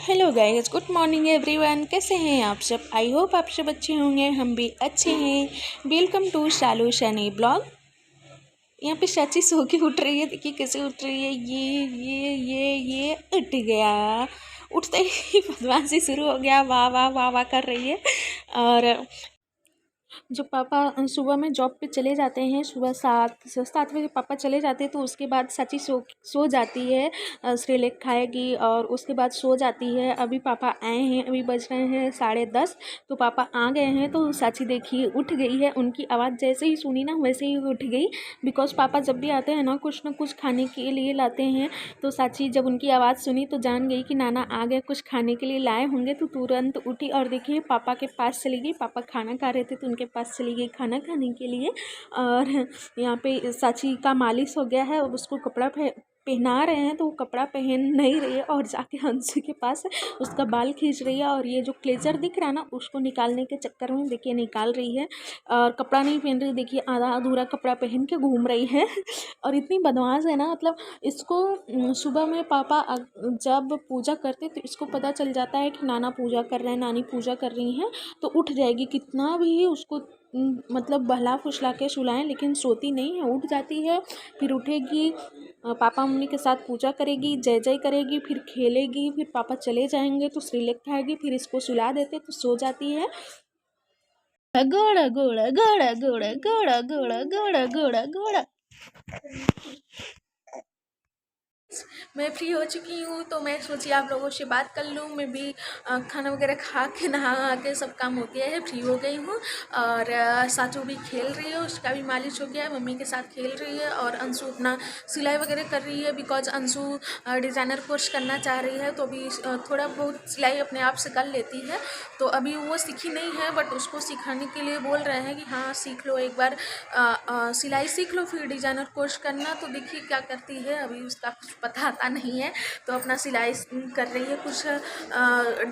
Hello guys, good morning everyone. कैसे हैं आप सब? आई होप आप सब अच्छे होंगे, हम भी अच्छे हैं। Welcome to Shalu Shani blog. यहाँ पे चाची सो के उठ रही है। देखिए कैसे उठ रही है। ये उठ गया। उठते ही बदमाशी शुरू हो गया। वाह वाह वाह वाह कर रही है। और जो पापा सुबह में जॉब पे चले जाते हैं, सुबह 7 बजे पापा चले जाते हैं, तो उसके बाद चाची सो जाती है। सेरेलैक खाएगी और उसके बाद सो जाती है। अभी पापा आए हैं, अभी बज रहे हैं 10:30, तो पापा आ गए हैं। तो चाची देखिए उठ गई है। उनकी आवाज़ जैसे ही सुनी ना वैसे ही उठ गई। बिकॉज पापा जब भी आते हैं ना कुछ खाने के लिए लाते हैं। तो चाची जब उनकी आवाज़ सुनी तो जान गई कि नाना आ गए, कुछ खाने के लिए लाए होंगे। तो तुरंत उठी और देखिए पापा के पास चली गई। पापा खाना खा रहे थे तो उनके पास चली गई खाना खाने के लिए। और यहाँ पे चाची का मालिश हो गया है। अब उसको कपड़ा पहना रहे हैं, तो वो कपड़ा पहन नहीं रही है और जाके अंशु के पास उसका बाल खींच रही है। और ये जो क्लेचर दिख रहा है ना, उसको निकालने के चक्कर में देखिए निकाल रही है। और कपड़ा नहीं पहन रही, देखिए आधा अधूरा कपड़ा पहन के घूम रही है। और इतनी बदमाश है ना, मतलब इसको सुबह में पापा जब पूजा करते तो इसको पता चल जाता है कि नाना पूजा कर रहे हैं, नानी पूजा कर रही हैं, तो उठ जाएगी। कितना भी उसको मतलब बहला फुसला के सुलाएं, लेकिन सोती नहीं है, उठ जाती है। फिर उठेगी, पापा मम्मी के साथ पूजा करेगी, जय जय करेगी, फिर खेलेगी। फिर पापा चले जाएंगे तो सेरेलैक खाएगी, फिर इसको सुला देते तो सो जाती है। गोड़ा गोड़ा गोड़ा गोड़ा गोड़ा गोड़ा गोड़ा गोड़ा गोड़ा। मैं फ्री हो चुकी हूँ, तो मैं सोची आप लोगों से बात कर लूँ। मैं भी खाना वगैरह खा के नहा के सब काम हो गया है, फ्री हो गई हूँ। और साचू भी खेल रही है, उसका भी मालिश हो गया है, मम्मी के साथ खेल रही है। और अंशु अपना सिलाई वगैरह कर रही है, बिकॉज अंशु डिज़ाइनर कोर्स करना चाह रही है। तो अभी थोड़ा बहुत सिलाई अपने आप से कर लेती है। तो अभी वो सीखी नहीं है, बट उसको सिखाने के लिए बोल रहे हैं कि हाँ सीख लो, एक बार सिलाई सीख लो, फिर डिज़ाइनर कोर्स करना। तो देखिए क्या करती है, अभी उसका कुछ पता आता नहीं है। तो अपना सिलाई कर रही है। कुछ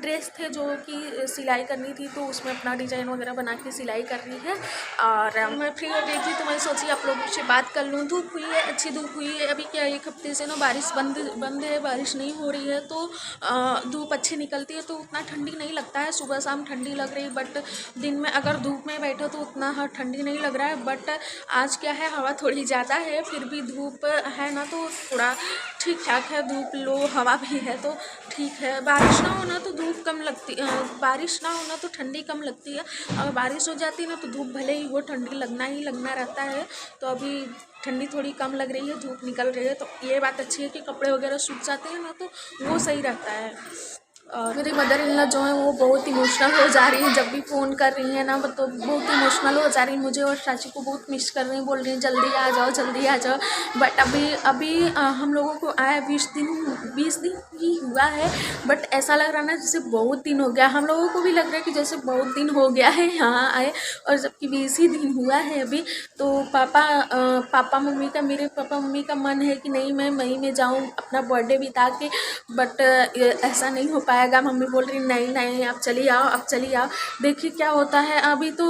ड्रेस थे जो कि सिलाई करनी थी, तो उसमें अपना डिज़ाइन वगैरह बना के सिलाई कर रही है। और मैं फ्री हो गई थी, तो मैं सोची आप लोगों से बात कर लूँ। धूप हुई है, अच्छी धूप हुई है। अभी क्या एक हफ्ते से ना बारिश बंद है, बारिश नहीं हो रही है। तो धूप अच्छी निकलती है तो उतना ठंडी नहीं लगता है। सुबह शाम ठंडी लग रही है, बट दिन में अगर धूप में बैठो तो उतना ठंडी नहीं लग रहा है। बट आज क्या है, हवा थोड़ी ज़्यादा है, फिर भी धूप है ना, तो थोड़ा ठीक ठाक है। धूप लो, हवा भी है तो ठीक है। बारिश ना होना तो धूप कम लगती, बारिश ना होना तो ठंडी कम लगती है। अगर बारिश हो जाती है ना तो धूप भले ही वो ठंडी लगना ही लगना रहता है। तो अभी ठंडी थोड़ी कम लग रही है, धूप निकल रही है, तो ये बात अच्छी है कि कपड़े वगैरह सूख जाते हैं ना, तो वो सही रहता है। और मेरी मदर इन लॉ जो है वो बहुत इमोशनल हो जा रही है, जब भी फ़ोन कर रही है ना, तो बहुत इमोशनल हो जा रही है। मुझे और चाची को बहुत मिस कर रही हैं, बोल रही हैं जल्दी आ जाओ जल्दी आ जाओ। बट अभी हम लोगों को आया 20 दिन ही हुआ है। बट ऐसा लग रहा है ना जैसे बहुत दिन हो गया। हम लोगों को भी लग रहा है कि जैसे बहुत दिन हो गया है यहाँ आए, और जबकि 20 ही दिन हुआ है अभी। तो मेरे पापा मम्मी का मन है कि नहीं मैं मई में जाऊँ अपना बर्थडे बिता के, बट ऐसा नहीं हो पाएगा। मम्मी बोल रही नहीं आप चली आओ, अब चली आओ, देखिए क्या होता है। अभी तो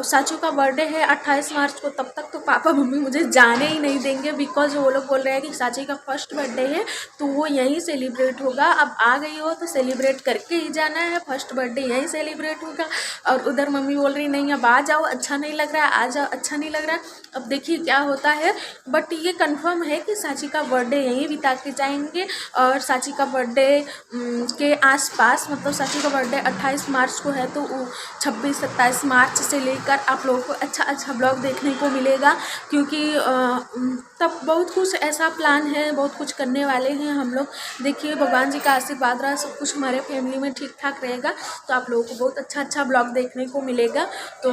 साचू का बर्थडे है 28 मार्च को, तब तक तो पापा मम्मी मुझे जाने ही नहीं देंगे। बिकॉज वो लोग बोल रहे हैं कि साची का फर्स्ट बर्थडे है तो वो यहीं सेलिब्रेट होगा। अब आ गई हो तो सेलिब्रेट करके ही जाना है, फर्स्ट बर्थडे यहीं सेलिब्रेट होगा। और उधर मम्मी बोल रही नहीं अब आ जाओ, अच्छा नहीं लग रहा है, आ जाओ, अच्छा नहीं लग रहा है। अब देखिए क्या होता है। बट ये कंफर्म है कि साची का बर्थडे यहीं बिता के जाएंगे। और साची का बर्थडे के आसपास, मतलब साची का बर्थडे 28 मार्च को है, तो 26-27 मार्च से लेकर आप लोगों को अच्छा ब्लॉग देखने को मिलेगा। क्योंकि तब बहुत कुछ ऐसा प्लान है, बहुत कुछ करने वाले हैं हम लोग। देखिए भगवान जी का आशीर्वाद रहा, सब कुछ हमारे फैमिली में ठीक ठाक रहेगा, तो आप लोगों को बहुत अच्छा ब्लॉग देखने को मिलेगा। तो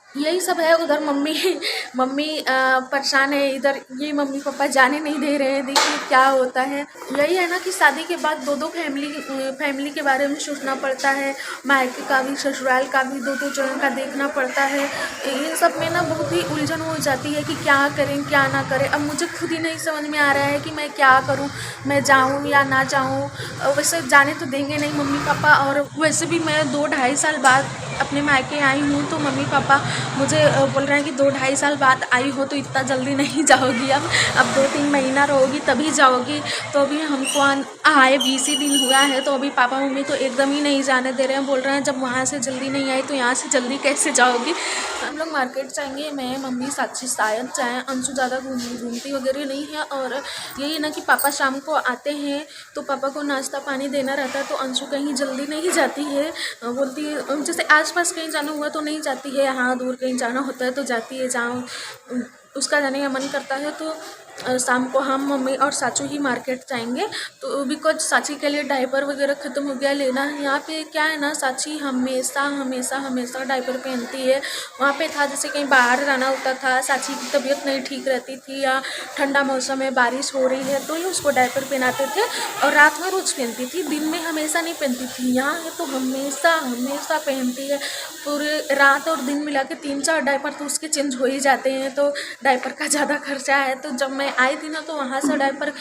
यही सब है। उधर मम्मी परेशान है, इधर ये मम्मी पापा जाने नहीं दे रहे हैं। देखिए क्या होता है। यही है ना कि शादी के बाद दो फैमिली के बारे में सोचना पड़ता है, मायके का भी ससुराल का भी, दो जगह का देखना पड़ता है। इन सब में ना बहुत ही उलझन हो जाती है कि क्या करें क्या ना करें। अब मुझे खुद ही नहीं समझ में आ रहा है कि मैं क्या करूँ, मैं जाऊँ या ना जाऊँ। वैसे जाने तो देंगे नहीं मम्मी पापा, और वैसे भी मैं 2-2.5 साल बाद अपने मायके आई हूँ तो मम्मी पापा मुझे बोल रहे हैं कि 2-2.5 साल बाद आई हो तो इतना जल्दी नहीं जाओगी, अब 2-3 महीना रहोगी तभी जाओगी। तो अभी हमको आए 20 ही दिन हुआ है, तो अभी पापा मम्मी तो एकदम ही नहीं जाने दे रहे हैं, बोल रहे हैं जब वहाँ से जल्दी नहीं आई तो यहाँ से जल्दी कैसे जाओगी। हम लोग मार्केट जाएंगे, मैं मम्मी साक्षी शायद जाएँ, अंशु ज़्यादा घूमती वगैरह नहीं है। और यही ना कि पापा शाम को आते हैं तो पापा को नाश्ता पानी देना रहता है, तो अंशु कहीं जल्दी नहीं जाती है, बोलती है जैसे आसपास कहीं जाना हुआ तो नहीं जाती है, हाँ दूर कहीं जाना होता है तो जाती है, जहाँ उसका जाने का मन करता है। तो शाम को हम मम्मी और साचू ही मार्केट जाएंगे, तो बिकॉज साची के लिए डायपर वगैरह ख़त्म हो गया लेना है। यहाँ पे क्या है ना, साची हमेशा हमेशा हमेशा डायपर पहनती है। वहाँ पे था जैसे कहीं बाहर जाना होता था, साची की तबीयत नहीं ठीक रहती थी या ठंडा मौसम है बारिश हो रही है तो ही उसको डायपर पहनाते थे, और रात में रोज़ पहनती थी, दिन में हमेशा नहीं पहनती थी। यहाँ है तो हमेशा हमेशा पहनती है, पूरे रात और दिन मिला के 3-4 डायपर तो उसके चेंज हो ही जाते हैं, तो डायपर का ज़्यादा खर्चा है। तो जब मैं आई थी ना तो वहाँ से डायपर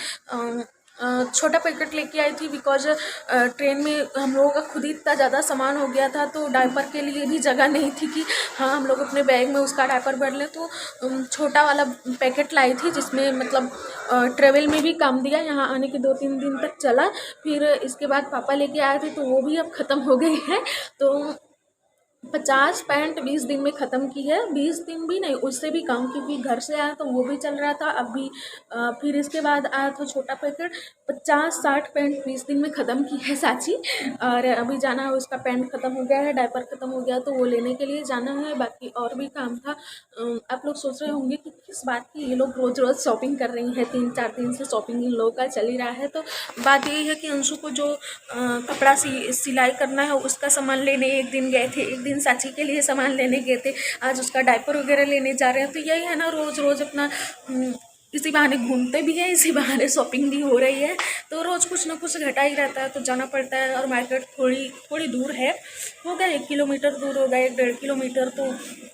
छोटा पैकेट लेके आई थी, बिकॉज ट्रेन में हम लोगों का खुद ही इतना ज़्यादा सामान हो गया था, तो डायपर के लिए भी जगह नहीं थी कि हाँ हम लोग अपने बैग में उसका डायपर भर लें। तो छोटा वाला पैकेट लाई थी जिसमें मतलब ट्रेवल में भी काम दिया, यहाँ आने के 2-3 दिन तक चला। फिर इसके बाद पापा लेके आए थे तो वो भी अब ख़त्म हो गई है। तो 50 पैंट 20 दिन में ख़त्म की है, 20 दिन भी नहीं उससे भी कम, क्योंकि घर से आया तो वो भी चल रहा था अभी। फिर इसके बाद आया था छोटा पैकेट, 50-60 पैंट 20 दिन में ख़त्म की है साची। और अभी जाना है, उसका पैंट ख़त्म हो गया है, डायपर ख़त्म हो गया तो वो लेने के लिए जाना है, बाकी और भी काम था। आप लोग सोच रहे होंगे कि किस बात की ये लोग रोज़ रोज़ शॉपिंग कर रही हैं, 3-4 दिन से शॉपिंग इन लोगों का चल ही रहा है। तो बात यही है कि अंशु को जो कपड़ा सिलाई करना है उसका सामान लेने एक दिन गए थे, एक दिन साची के लिए सामान लेने गए थे, आज उसका डायपर वगैरह लेने जा रहे हैं। तो यही है ना, रोज़ रोज़ अपना इसी बहाने घूमते भी हैं, इसी बहाने शॉपिंग भी हो रही है, तो रोज़ कुछ ना कुछ घटा ही रहता है, तो जाना पड़ता है। और मार्केट थोड़ी दूर है, होगा 1 किलोमीटर दूर, होगा 1-1.5 किलोमीटर, तो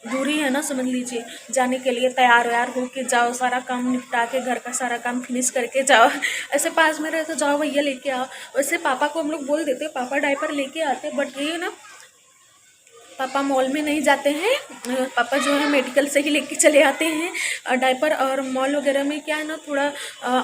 दूरी है ना, समझ लीजिए। जाने के लिए तैयार व्यार होके जाओ, सारा काम निपटा के घर का सारा काम फिनिश करके जाओ। ऐसे पास में रहे तो जाओ भैया लेके आओ। वैसे पापा को हम लोग बोल देते, पापा डायपर लेके आते, बट ये ना पापा मॉल में नहीं जाते हैं, पापा जो है मेडिकल से ही लेके चले आते हैं डायपर। और मॉल वगैरह में क्या है ना, थोड़ा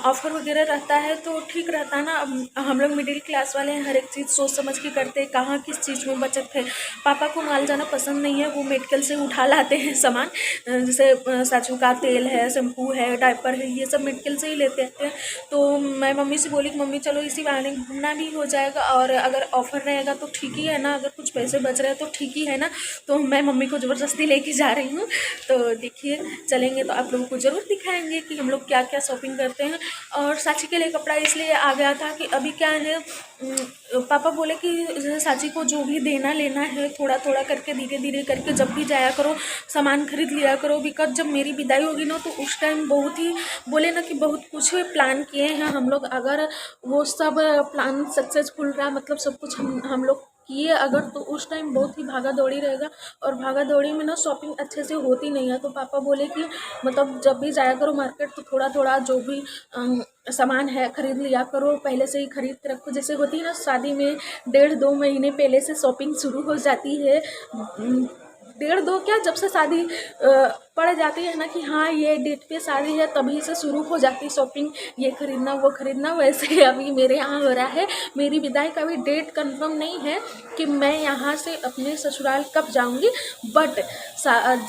ऑफ़र वगैरह रहता है तो ठीक रहता है ना। अब हम लोग मिडिल क्लास वाले हैं, हर एक चीज़ सोच समझ के करते हैं, कहाँ किस चीज़ में बचत है। पापा को मॉल जाना पसंद नहीं है, वो मेडिकल से उठा लाते हैं सामान, जैसे साचू का तेल है, शैम्पू है, डायपर है, ये सब मेडिकल से ही लेते आते हैं। तो मैं मम्मी से बोली कि मम्मी चलो इसी बहाने घूमना भी हो जाएगा, और अगर ऑफ़र रहेगा तो ठीक ही है ना, अगर कुछ पैसे बच रहे हैं तो ठीक ही है ना। तो मैं मम्मी को ज़बरदस्ती लेके जा रही हूँ। तो देखिए चलेंगे तो आप लोगों को ज़रूर दिखाएंगे कि हम लोग क्या क्या शॉपिंग करते हैं। और साची के लिए कपड़ा इसलिए आ गया था कि अभी क्या है, पापा बोले कि जैसे साची को जो भी देना लेना है थोड़ा थोड़ा करके धीरे धीरे करके जब भी जाया करो सामान खरीद लिया करो, बिकॉज जब मेरी विदाई होगी ना तो उस टाइम बहुत ही बोले ना कि बहुत कुछ प्लान किए हैं हम लोग, अगर वो सब प्लान सक्सेसफुल रहा, मतलब सब कुछ हम लोग किए अगर, तो उस टाइम बहुत ही भागा दौड़ी रहेगा, और भागा दौड़ी में ना शॉपिंग अच्छे से होती नहीं है। तो पापा बोले कि मतलब जब भी जाया करो मार्केट तो थोड़ा थोड़ा जो भी सामान है खरीद लिया करो, पहले से ही खरीद के रखो। जैसे होती है ना शादी में 1.5-2 महीने पहले से शॉपिंग शुरू हो जाती है, 1.5-2 क्या, जब से शादी पड़ जाती है ना कि हाँ ये डेट पे शादी है तभी से शुरू हो जाती है शॉपिंग, ये खरीदना वो खरीदना। वैसे अभी मेरे यहाँ हो रहा है, मेरी विदाई का भी डेट कंफर्म नहीं है कि मैं यहाँ से अपने ससुराल कब जाऊँगी, बट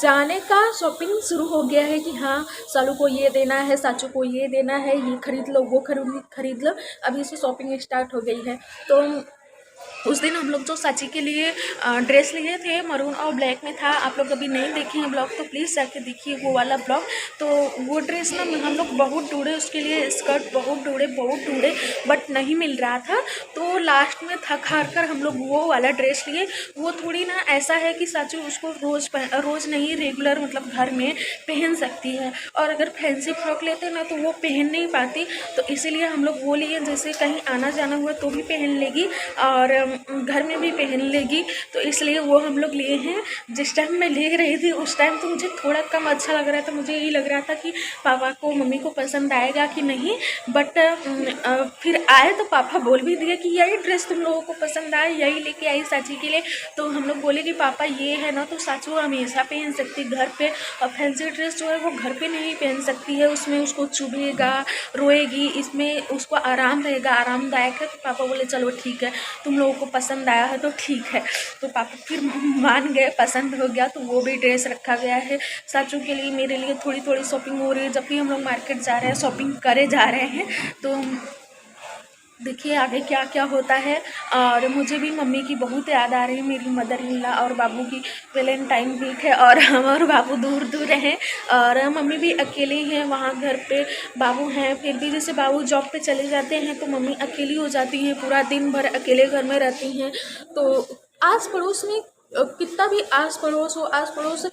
जाने का शॉपिंग शुरू हो गया है कि हाँ सालू को ये देना है, साचू को ये देना है, ये खरीद लो वो खरीद लो, अभी से शॉपिंग स्टार्ट हो गई है। तो उस दिन हम लोग जो साची के लिए ड्रेस लिए थे मरून और ब्लैक में था, आप लोग अभी नहीं देखे हैं ब्लॉग तो प्लीज़ जाके देखिए वो वाला ब्लॉग। तो वो ड्रेस ना हम लोग बहुत ढूंढे, उसके लिए स्कर्ट बहुत ढूंढे बट नहीं मिल रहा था, तो लास्ट में थक हार कर हम लोग वो वाला ड्रेस लिए। वो थोड़ी ना ऐसा है कि साचू उसको रोज़ नहीं, रेगुलर मतलब घर में पहन सकती है, और अगर फैंसी फ्रॉक लेते ना तो वो पहन नहीं पाती, तो इसीलिए हम लोग वो लिए, जैसे कहीं आना जाना हुआ तो भी पहन लेगी और घर में भी पहन लेगी, तो इसलिए वो हम लोग लिए हैं। जिस टाइम मैं ले रही थी उस टाइम तो मुझे थोड़ा कम अच्छा लग रहा था, मुझे यही लग रहा था कि पापा को मम्मी को पसंद आएगा कि नहीं, बट फिर आए तो पापा बोल भी दिए कि यही ड्रेस तुम लोगों को पसंद आए, यही लेके आई साची के लिए। तो हम लोग बोले कि पापा ये है ना, तो साचू हमेशा पहन सकती घर पे, और फैंसी ड्रेस जो है वो घर पे नहीं पहन सकती है, उसमें उसको चुभेगा, रोएगी, इसमें उसको आराम रहेगा, आरामदायक है। तो पापा बोले चलो ठीक है, तुम लोगों को पसंद आया है तो ठीक है। तो पापा फिर मान गए, पसंद हो गया, तो वो भी ड्रेस रखा गया है साचू के लिए। मेरे लिए थोड़ी थोड़ी शॉपिंग हो रही है, जब भी हम लोग मार्केट जा रहे हैं शॉपिंग करे जा रहे हैं। तो देखिए आगे क्या क्या होता है। और मुझे भी मम्मी की बहुत याद आ रही है, मेरी मदर इन लॉ और बाबू की। वैलेंटाइन वीक है और हम और बाबू दूर दूर हैं, और मम्मी भी अकेले ही हैं वहाँ घर पे। बाबू हैं फिर भी, जैसे बाबू जॉब पे चले जाते हैं तो मम्मी अकेली हो जाती हैं, पूरा दिन भर अकेले घर में रहती हैं। तो आस पड़ोस में कितना भी आस पड़ोस हो, आस पड़ोस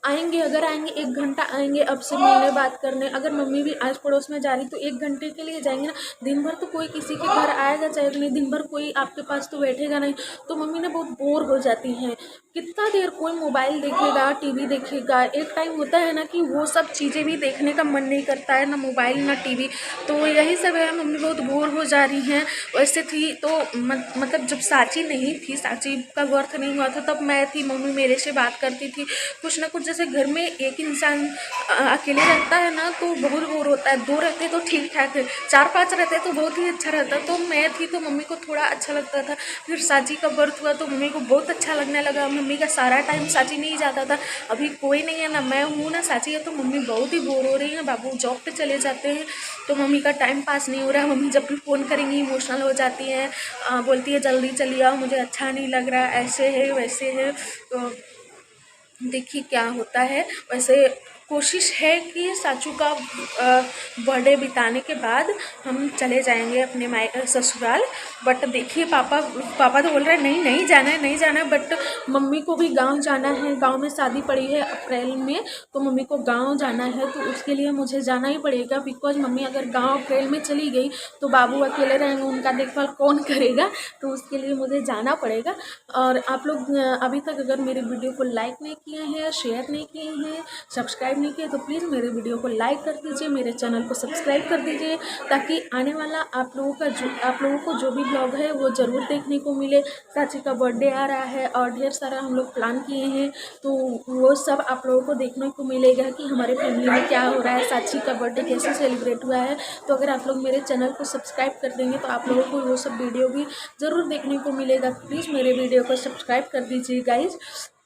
आएंगे, अगर आएंगे 1 घंटा आएंगे अब से मिलने बात करने। अगर मम्मी भी आस पड़ोस में जा रही तो 1 घंटे के लिए जाएंगे ना, दिन भर तो कोई किसी के घर आएगा चाहे नहीं, दिन भर कोई आपके पास तो बैठेगा नहीं। तो मम्मी ने बहुत बोर हो जाती हैं, कितना देर कोई मोबाइल देखेगा, टीवी देखेगा। एक टाइम होता है ना कि वो सब चीज़ें भी देखने का मन नहीं करता है, ना मोबाइल ना टीवी। तो यही सब है, मम्मी बहुत बोर हो जा रही हैं। वैसे थी तो मतलब जब साची नहीं थी, साची का बर्थ नहीं हुआ था, तब मैं थी, मम्मी मेरे से बात करती थी। कुछ ना कुछ, जैसे घर में एक इंसान अकेले रहता है ना तो बहुत बोर होता है, 2 रहते तो ठीक ठाक है, 4-5 रहते तो बहुत ही अच्छा रहता। तो मैं थी तो मम्मी को थोड़ा अच्छा लगता था। फिर साची का बर्थ हुआ तो मम्मी को बहुत अच्छा लगने लगा। मम्मी का सारा टाइम साची नहीं जाता था, अभी कोई नहीं है ना, मैं हूँ ना साची है, तो मम्मी बहुत ही बोर हो रही है। बाबू जॉब पे चले जाते हैं तो मम्मी का टाइम पास नहीं हो रहा है। मम्मी जब भी फ़ोन करेंगी इमोशनल हो जाती हैं, बोलती है जल्दी चली आओ, मुझे अच्छा नहीं लग रहा, ऐसे है वैसे है। तो देखिए क्या होता है। वैसे कोशिश है कि साचू का बर्थडे बिताने के बाद हम चले जाएंगे अपने ससुराल। बट देखिए पापा तो बोल रहे हैं नहीं नहीं जाना है, नहीं जाना है। बट मम्मी को भी गांव जाना है, गांव में शादी पड़ी है अप्रैल में, तो मम्मी को गांव जाना है, तो उसके लिए मुझे जाना ही पड़ेगा। बिकॉज मम्मी अगर गांव अप्रैल में चली गई तो बाबू अकेले रहेंगे, उनका देखभाल कौन करेगा, तो उसके लिए मुझे जाना पड़ेगा। और आप लोग अभी तक अगर मेरे वीडियो को लाइक नहीं किए हैं, शेयर नहीं किए हैं, सब्सक्राइब नहीं किए, तो प्लीज़ मेरे वीडियो को लाइक कर दीजिए, मेरे चैनल को सब्सक्राइब कर दीजिए, ताकि आने वाला आप लोगों को जो भी ब्लॉग है वो ज़रूर देखने को मिले। साची का बर्थडे आ रहा है और ढेर सारा हम लोग प्लान किए हैं, तो वो सब आप लोगों को देखने को मिलेगा कि हमारे फैमिली में क्या हो रहा है, साची का बर्थडे कैसे सेलिब्रेट हुआ है। तो अगर आप लोग मेरे चैनल को सब्सक्राइब कर देंगे तो आप लोगों को वो सब वीडियो भी ज़रूर देखने को मिलेगा। प्लीज़ मेरे वीडियो को सब्सक्राइब कर दीजिए गाइज,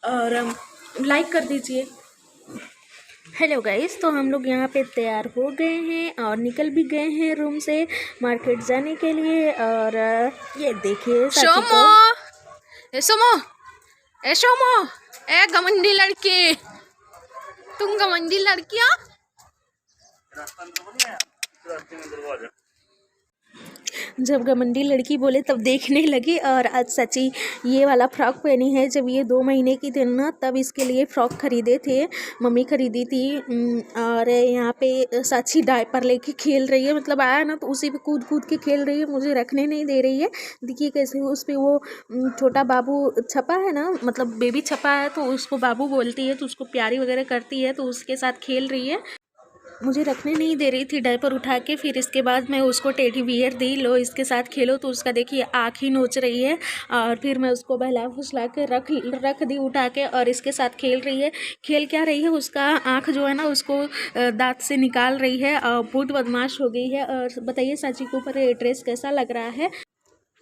और लाइक कर दीजिए। हेलो गाइस, तो हम लोग यहाँ पे तैयार हो गए हैं और निकल भी गए हैं रूम से मार्केट जाने के लिए। और ये देखिए सोमो, ए सोमो, ए सोमो, ए गमंडी लड़की, तुम गमंडी लड़कियाँ। जब घमंडी लड़की बोले तब देखने लगी। और आज सची ये वाला फ्रॉक पहनी है। जब ये 2 महीने की थी ना तब इसके लिए फ़्रॉक खरीदे थे, मम्मी खरीदी थी। और यहाँ पे सची डायपर लेके खेल रही है, मतलब आया ना तो उसी पे कूद कूद के खेल रही है, मुझे रखने नहीं दे रही है। देखिए कैसे उस पर वो छोटा बाबू छपा है ना, मतलब बेबी छपा है, तो उसको बाबू बोलती है, तो उसको प्यारी वगैरह करती है, तो उसके साथ खेल रही है। मुझे रखने नहीं दे रही थी डायपर उठा के। फिर इसके बाद मैं उसको टेडी बियर दी, लो इसके साथ खेलो, तो उसका देखिए आँख ही नोच रही है। और फिर मैं उसको बहला फुसला के रख दी उठा के, और इसके साथ खेल रही है। खेल क्या रही है, उसका आँख जो है ना उसको दांत से निकाल रही है, और बहुत बदमाश हो गई है। और बताइए साची के ऊपर ये ड्रेस कैसा लग रहा है।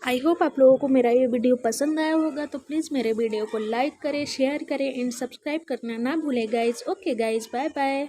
आई होप आप लोगों को मेरा ये वीडियो पसंद आया होगा, तो प्लीज़ मेरे वीडियो को लाइक करें, शेयर करें एंड सब्सक्राइब करना ना भूलें guys. Okay guys, bye bye.